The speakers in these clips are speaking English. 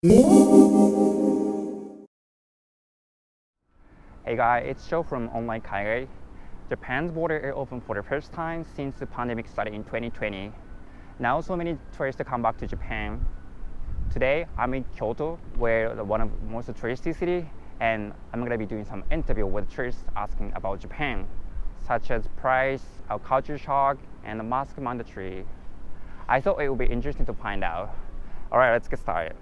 Hey guys, it's Joe from Online Kaigai. Japan's border is open for the first time since the pandemic started in 2020. Now so many tourists come back to Japan. Today I'm in Kyoto, where one of the most touristy city, and I'm going to be doing some interview with tourists asking about Japan, such as price, our culture shock, and the mask mandatory. I thought it would be interesting to find out. Alright, let's get started.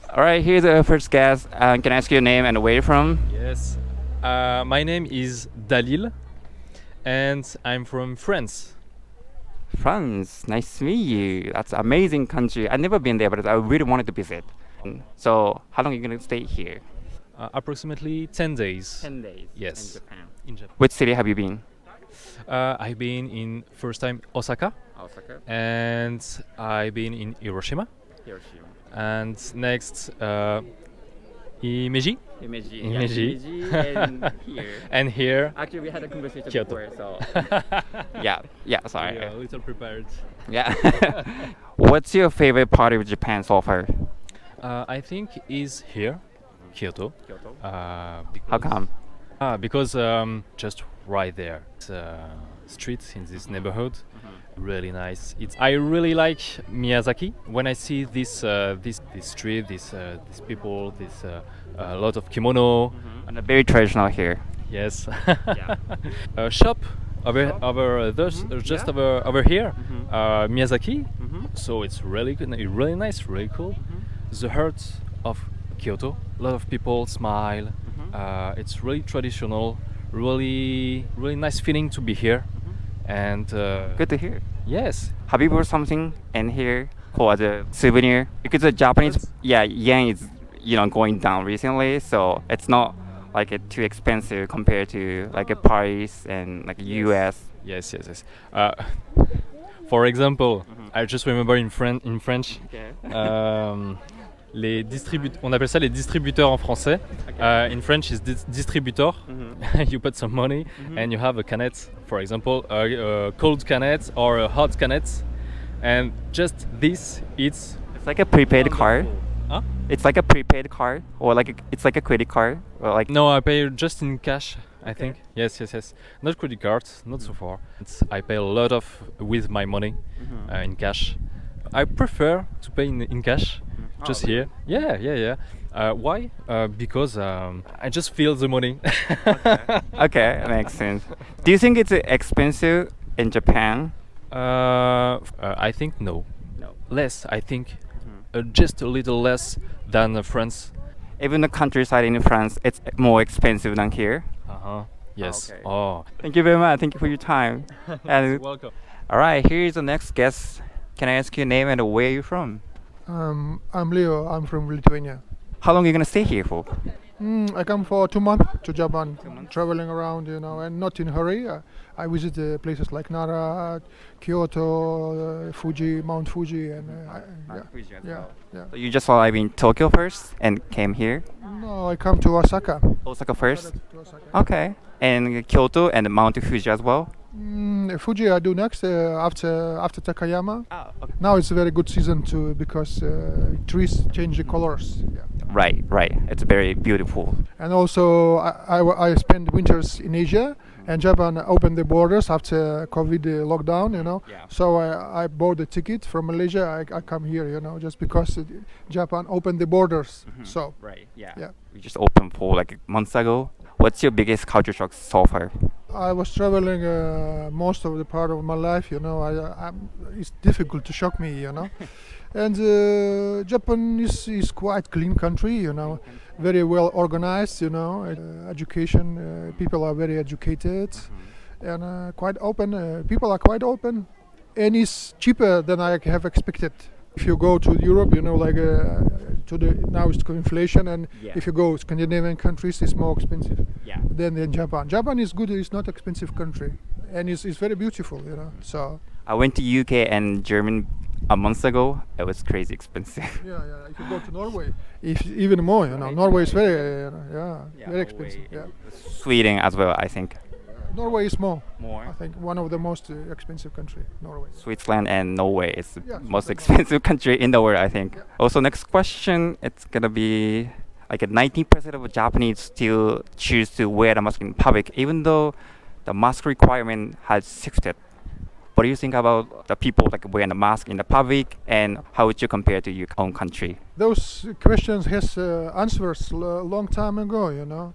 Alright, here's the first guest. Can I ask your name and where you're from? Yes, my name is Dalil and I'm from France. France, nice to meet you. That's an amazing country. I've never been there, but I really wanted to visit. So, how long are you going to stay here? Approximately 10 days. 10 days. Yes. In Japan. Which city have you been? I've been in first time Osaka. Osaka. And I've been in Hiroshima. Hiroshima. And next Himeji. Himeji. And here. And here. Actually, we had a conversation Kyoto. before, so sorry. Yeah, a little prepared. Yeah. What's your favorite part of Japan so far? I think is here, Kyoto. Kyoto. How come? Because just right there, streets in this neighborhood, really nice. I really like Miyazaki. When I see this street, these people, this a lot of kimono. And very traditional here. Yes. Yeah. A shop over here, Miyazaki. So it's really good, really nice, really cool. The heart of Kyoto. A lot of people smile. It's really traditional. Really nice feeling to be here. And Good to hear. yes. Have you bought something in here for a souvenir? Because the Japanese, yen is going down recently, so it's not like too expensive compared to like a Paris and like US. Yes. For example, I just remember in French, Okay. les distributeurs, on appelle ça les distributeurs en français. In French, it's distributor. You put some money and you have a canette, for example, a cold canette or a hot canette, and just this, it's It's like a prepaid card. Huh? It's like a prepaid card, or it's like a credit card, or like. No, I pay just in cash. I think. Yes. Not credit cards, not so far. I pay a lot with my money in cash. I prefer to pay in cash. Just Oh, here. Yeah. Why? Because I just feel the money. Okay, that makes sense. Do you think it's expensive in Japan? I think no. No. Less. I think just a little less than France. Even the countryside in France, it's more expensive than here. Yes. okay. Oh. Thank you very much. Thank you for your time. And Welcome. all right, here's the next guest. Can I ask your name and where you're from? I'm Leo. I'm from Lithuania. How long are you gonna stay here for? I come for 2 months to Japan, traveling around, and not in a hurry. I visit places like Nara, Kyoto, Fuji, Mount Fuji, and yeah. So you just arrived in Tokyo first and came here? No, I come to Osaka. Osaka first? To Osaka. Okay. And Kyoto and Mount Fuji as well? Fuji I do next after Takayama. Oh, okay. Now it's a very good season because trees change the colors. Yeah. Right. It's very beautiful. And also I spend winters in Asia, and Japan opened the borders after COVID lockdown, Yeah. So I bought a ticket from Malaysia. I come here, just because Japan opened the borders. So Right, Yeah. We just opened for like months ago. What's your biggest culture shock so far? I was traveling most of the part of my life, it's difficult to shock me, And Japan is quite clean country, very well organized, education, people are very educated and quite open. People are quite open, and it's cheaper than I have expected. If you go to Europe, now it's inflation, and if you go Scandinavian countries, it's more expensive than in Japan. Japan is good; it's not expensive country, and it's very beautiful, So I went to UK and Germany a month ago. It was crazy expensive. yeah. If you go to Norway, even more, Norway is very, very expensive. Yeah. Sweden as well, I think. Norway is more. More? I think one of the most expensive country, Norway. Switzerland and Norway is the Yeah, most Switzerland. expensive country in the world, I think. Yeah. Also, next question, it's gonna be like 19% of Japanese still choose to wear a mask in public, even though the mask requirement has shifted. What do you think about the people like wearing a mask in the public, and how would you compare to your own country? Those questions has answers long time ago. You know,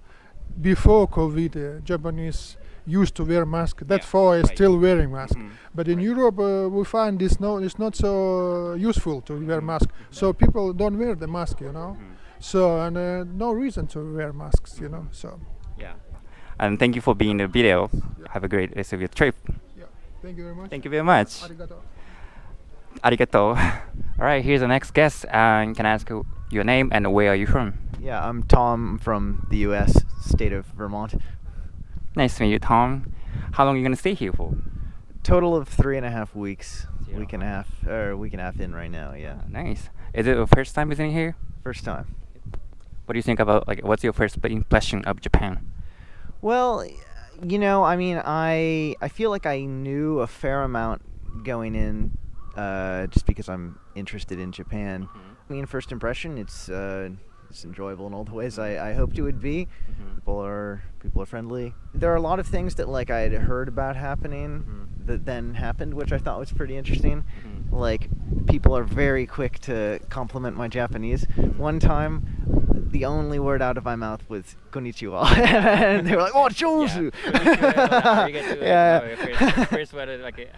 before COVID, Japanese used to wear mask. That's Yeah, why right. still wearing mask. Mhm. But in Europe, we find this it's not so useful to wear mask. So people don't wear the mask. You know. So and no reason to wear masks. You know. So Yeah. And thank you for being in the video. Have a great rest of your trip. yeah. Thank you very much. Thank you very much. Arigato. Arigato. All right, here's the next guest. Can I ask you your name and where are you from? Yeah, I'm Tom from the U.S. state of Vermont. Nice to meet you, Tom. How long are you gonna stay here for? Total of 3.5 weeks. Yeah. Week and a half in right now. Yeah, Nice. Is it your first time visiting here? first time. What do you think about what's your first impression of Japan? Well, you know, I mean, I feel like I knew a fair amount going in, just because I'm interested in Japan. I mean, first impression, it's enjoyable in all the ways I hoped it would be. People are friendly. There are a lot of things that like I had heard about happening that then happened, which I thought was pretty interesting. Like, people are very quick to compliment my Japanese. One time, the only word out of my mouth was "konnichiwa," and they were like, "Oh, Josu!" Yeah. First word like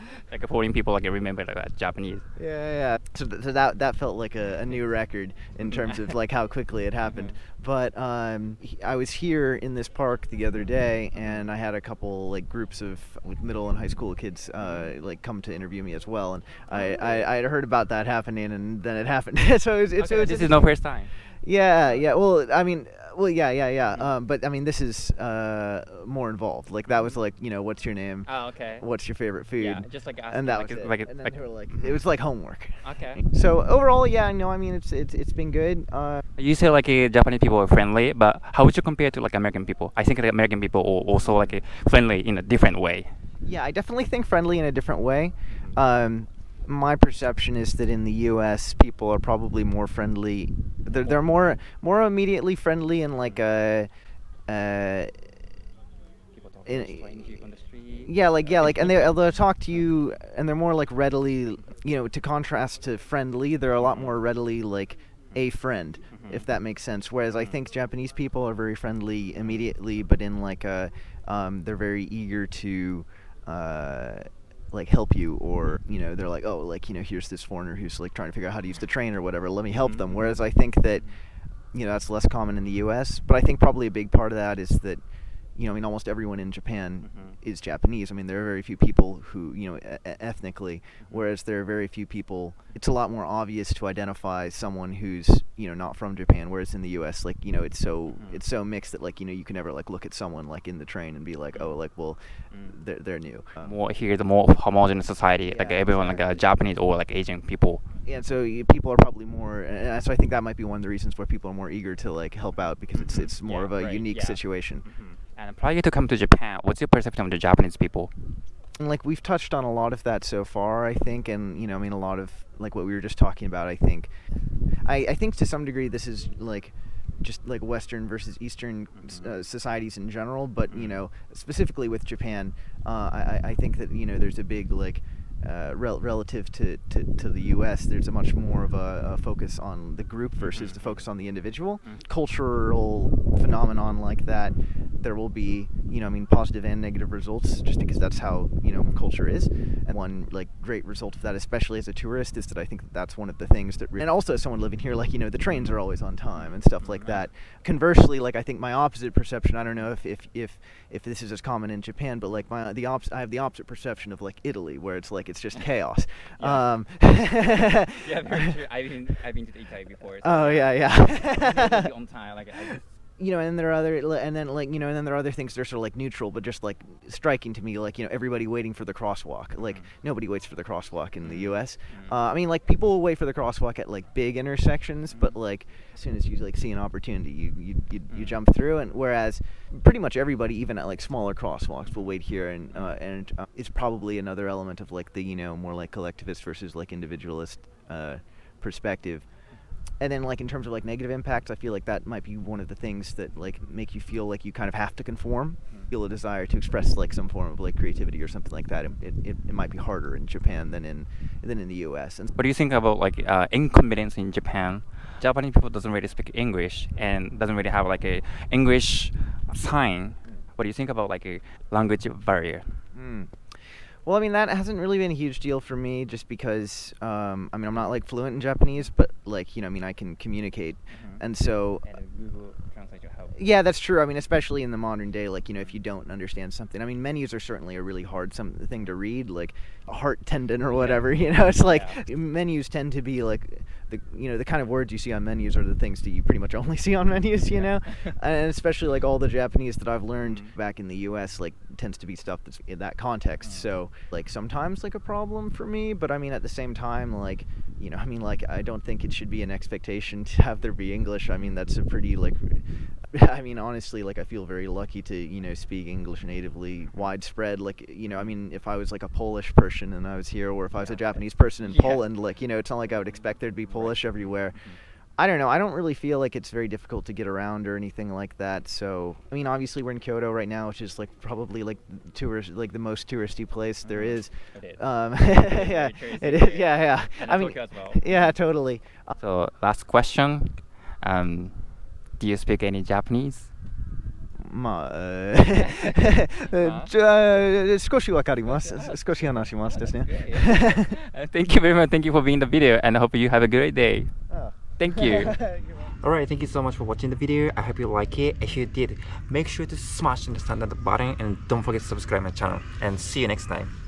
foreign people remember Japanese. Yeah. So that felt like a new record in terms of like how quickly it happened. But I was here in this park the other day, and I had a couple like groups of middle and high school kids like come to interview me as well, and I had heard about that happening, and then it happened. So it's This is no first time. Yeah. Well, I mean, yeah. But I mean, this is more involved. Like that was like, you know, what's your name? Oh, okay. What's your favorite food? Yeah, just and that was it. And then they were like, it was like homework. Okay. So overall, yeah, no, I mean, it's been good. You say Japanese people are friendly, but how would you compare to American people? I think American people are also friendly in a different way. Yeah, I definitely think friendly in a different way. My perception is that in the U.S., people are probably more friendly. They're more immediately friendly in like a. And they'll talk to you, and they're more like readily, you know, to contrast to friendly, they're a lot more readily like a friend, if that makes sense. Whereas I think Japanese people are very friendly immediately, but in like a, they're very eager to. Like help you, or you know, they're like, oh, like, you know, here's this foreigner who's like trying to figure out how to use the train or whatever, let me help them. Whereas I think that, you know, that's less common in the US, but I think probably a big part of that is that, you know, I mean, almost everyone in Japan is Japanese. I mean, there are very few people who, you know, ethnically, whereas there are very few people. It's a lot more obvious to identify someone who's, you know, not from Japan. Whereas in the U.S., like, you know, it's so mixed that, like, you know, you can never like look at someone like in the train and be like, oh, like, well, they're new. More here, the more homogeneous society, like everyone, exactly. Japanese or like Asian people. Yeah, and so people are probably more, and so I think that might be one of the reasons why people are more eager to like help out, because it's more of a unique situation. And prior to come to Japan, what's your perception of the Japanese people? And like we've touched on a lot of that so far, I think, and you know, I mean, a lot of like what we were just talking about. I think to some degree this is like just like Western versus Eastern societies in general, but you know, specifically with Japan, I think that, you know, there's a big like. Relative to the U.S., there's a much more of a focus on the group versus the focus on the individual. Cultural phenomenon like that, there will be, you know, I mean, positive and negative results, just because that's how, you know, culture is. And one like great result of that, especially as a tourist, is that I think that's one of the things that, and also as someone living here, like, you know, the trains are always on time and stuff like that. Conversely, like, I think my opposite perception, I don't know if this is as common in Japan, but like I have the opposite perception of like Italy, where it's like it's just chaos. Yeah, very true. I've been to Italy before. So oh yeah. on time, like and there are other, and then there are other things that are sort of like neutral, but just like striking to me, like, everybody waiting for the crosswalk. Like, nobody waits for the crosswalk in the U.S. I mean, like, people will wait for the crosswalk at like big intersections, but like as soon as you like see an opportunity, you jump through. And whereas pretty much everybody, even at like smaller crosswalks, will wait here, and it's probably another element of like the more like collectivist versus like individualist perspective. And then, like, in terms of like negative impacts, I feel like that might be one of the things that like make you feel like you kind of have to conform, feel a desire to express like some form of like creativity or something like that. It might be harder in Japan than in the U.S. And What do you think about like inconvenience in Japan? Japanese people doesn't really speak English and doesn't really have like a English sign. What do you think about like a language barrier? Well, I mean, that hasn't really been a huge deal for me, just because, I mean, I'm not like fluent in Japanese, but like, I mean, I can communicate. And so, Google Translate will help. yeah, that's true. I mean, especially in the modern day, like, if you don't understand something, I mean, menus are certainly a really hard thing to read, like a heart tendon or whatever, it's like menus tend to be like the kind of words you see on menus are the things that you pretty much only see on menus, and especially like all the Japanese that I've learned back in the US, like, tends to be stuff that's in that context. So like sometimes like a problem for me, but I mean, at the same time, like, I mean, like, I don't think it should be an expectation to have there be English. I mean, that's a pretty like, I mean, honestly, like, I feel very lucky to speak English natively widespread. Like, I mean, if I was like a Polish person and I was here, or if I was a Japanese person in Poland, like, it's not like I would expect there to be Polish everywhere. I don't know. I don't really feel like it's very difficult to get around or anything like that. So, I mean, obviously we're in Kyoto right now, which is like probably like the most touristy place there is. It is. Yeah, it is. Yeah. I mean, Tokyo as well. yeah, totally. So last question. Do you speak any Japanese? まあ、少しわかります。少し話しますですね。Thank you very much. Thank you for being in the video, and I hope you have a great day. Thank you. Alright, thank you so much for watching the video. I hope you like it. If you did, make sure to smash the thumbs up button and don't forget to subscribe my channel. And see you next time.